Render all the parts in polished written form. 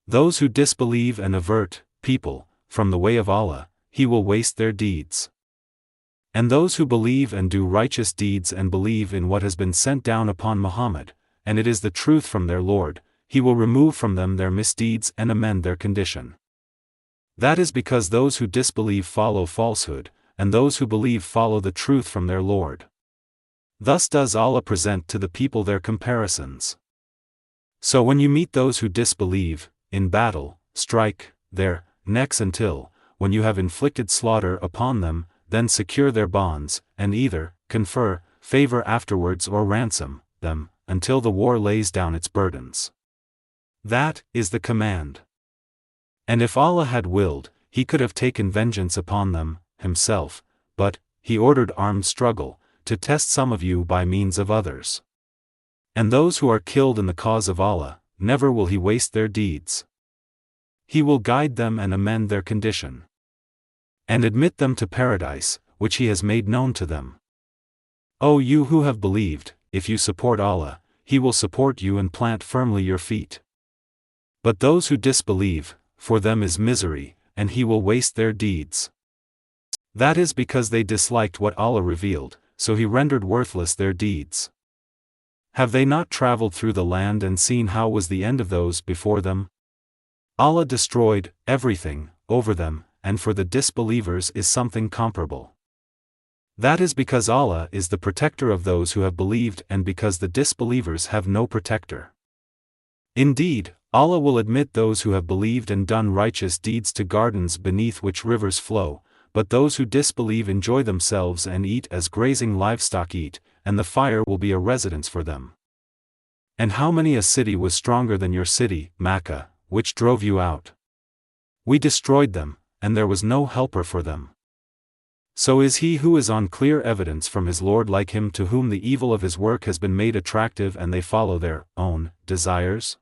Those who disbelieve and avert people from the way of Allah, He will waste their deeds. And those who believe and do righteous deeds and believe in what has been sent down upon Muhammad, and it is the truth from their Lord, He will remove from them their misdeeds and amend their condition. That is because those who disbelieve follow falsehood, and those who believe follow the truth from their Lord. Thus does Allah present to the people their comparisons. So when you meet those who disbelieve, in battle, strike their necks until, when you have inflicted slaughter upon them, then secure their bonds, and either confer favor afterwards or ransom them, until the war lays down its burdens. That is the command. And if Allah had willed, He could have taken vengeance upon them, Himself, but He ordered armed struggle, to test some of you by means of others. And those who are killed in the cause of Allah, never will He waste their deeds. He will guide them and amend their condition, and admit them to paradise, which He has made known to them. O you who have believed, if you support Allah, He will support you and plant firmly your feet. But those who disbelieve, for them is misery, and He will waste their deeds. That is because they disliked what Allah revealed, so He rendered worthless their deeds. Have they not traveled through the land and seen how was the end of those before them? Allah destroyed everything over them, and for the disbelievers is something comparable. That is because Allah is the protector of those who have believed and because the disbelievers have no protector. Indeed, Allah will admit those who have believed and done righteous deeds to gardens beneath which rivers flow, but those who disbelieve enjoy themselves and eat as grazing livestock eat, and the fire will be a residence for them. And how many a city was stronger than your city, Makkah, which drove you out? We destroyed them, and there was no helper for them. So is he who is on clear evidence from his Lord like him to whom the evil of his work has been made attractive and they follow their own desires?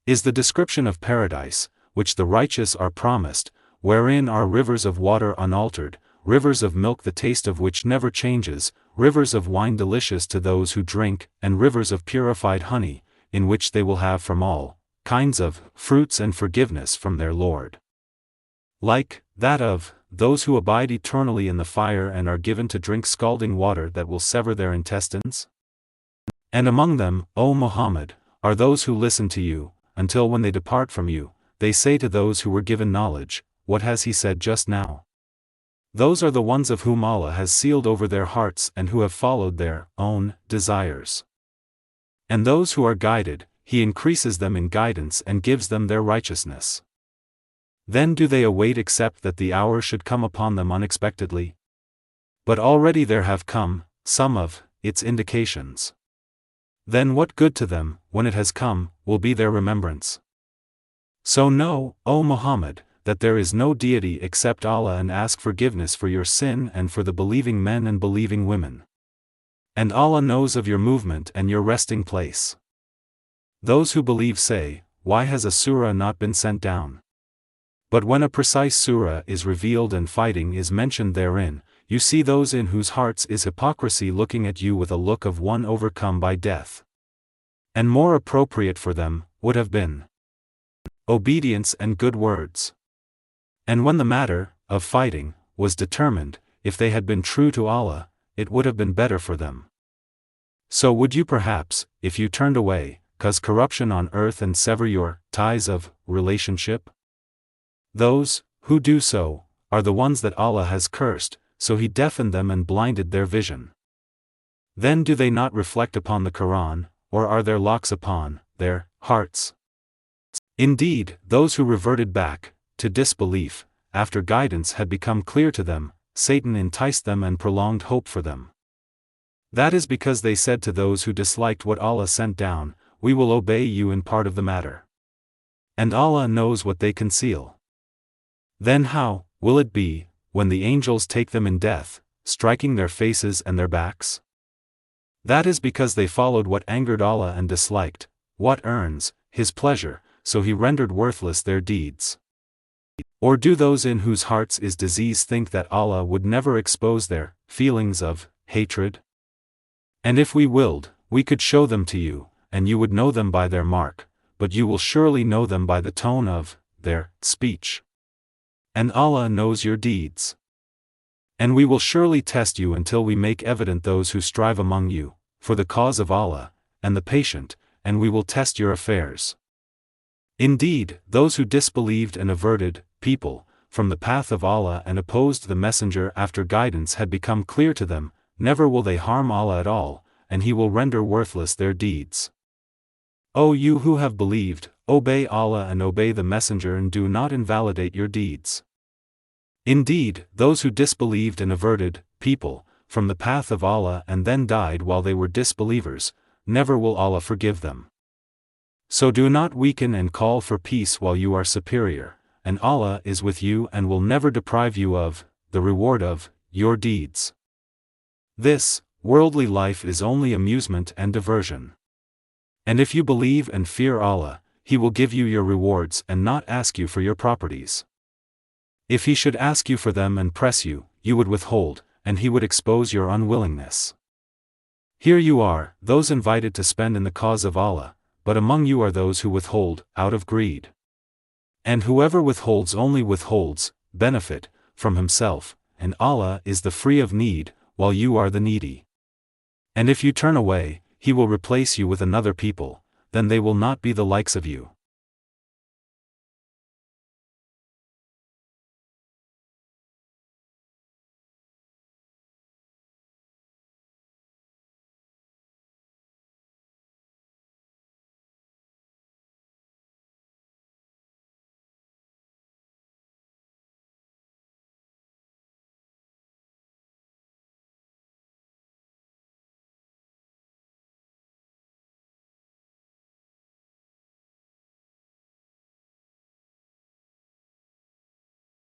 Is the description of paradise, which the righteous are promised, wherein are rivers of water unaltered, rivers of milk the taste of which never changes, rivers of wine delicious to those who drink, and rivers of purified honey, in which they will have from all kinds of fruits and forgiveness from their Lord. Like that of those who abide eternally in the fire and are given to drink scalding water that will sever their intestines? And among them, O Muhammad, are those who listen to you, until when they depart from you, they say to those who were given knowledge, what has he said just now? Those are the ones of whom Allah has sealed over their hearts and who have followed their own desires. And those who are guided, He increases them in guidance and gives them their righteousness. Then do they await except that the hour should come upon them unexpectedly? But already there have come some of its indications. Then what good to them, when it has come, will be their remembrance? So know, O Muhammad, that there is no deity except Allah, and ask forgiveness for your sin and for the believing men and believing women. And Allah knows of your movement and your resting place. Those who believe say, why has a surah not been sent down? But when a precise surah is revealed and fighting is mentioned therein, you see those in whose hearts is hypocrisy looking at you with a look of one overcome by death. And more appropriate for them would have been obedience and good words. And when the matter of fighting was determined, if they had been true to Allah, it would have been better for them. So would you perhaps, if you turned away, cause corruption on earth and sever your ties of relationship? Those who do so are the ones that Allah has cursed, so He deafened them and blinded their vision. Then do they not reflect upon the Quran, or are their locks upon their hearts? Indeed, those who reverted back to disbelief, after guidance had become clear to them, Satan enticed them and prolonged hope for them. That is because they said to those who disliked what Allah sent down, we will obey you in part of the matter. And Allah knows what they conceal. Then how will it be, when the angels take them in death, striking their faces and their backs? That is because they followed what angered Allah and disliked what earns His pleasure, so He rendered worthless their deeds. Or do those in whose hearts is disease think that Allah would never expose their feelings of hatred? And if we willed, we could show them to you, and you would know them by their mark, but you will surely know them by the tone of their speech. And Allah knows your deeds. And we will surely test you until we make evident those who strive among you, for the cause of Allah, and the patient, and we will test your affairs. Indeed, those who disbelieved and averted people from the path of Allah and opposed the Messenger after guidance had become clear to them, never will they harm Allah at all, and He will render worthless their deeds. O you who have believed, obey Allah and obey the Messenger and do not invalidate your deeds. Indeed, those who disbelieved and averted people from the path of Allah and then died while they were disbelievers, never will Allah forgive them. So do not weaken and call for peace while you are superior, and Allah is with you and will never deprive you of the reward of your deeds. This worldly life is only amusement and diversion. And if you believe and fear Allah, He will give you your rewards and not ask you for your properties. If He should ask you for them and press you, you would withhold, and He would expose your unwillingness. Here you are, those invited to spend in the cause of Allah, but among you are those who withhold, out of greed. And whoever withholds only withholds benefit from himself, and Allah is the free of need, while you are the needy. And if you turn away, He will replace you with another people, then they will not be the likes of you.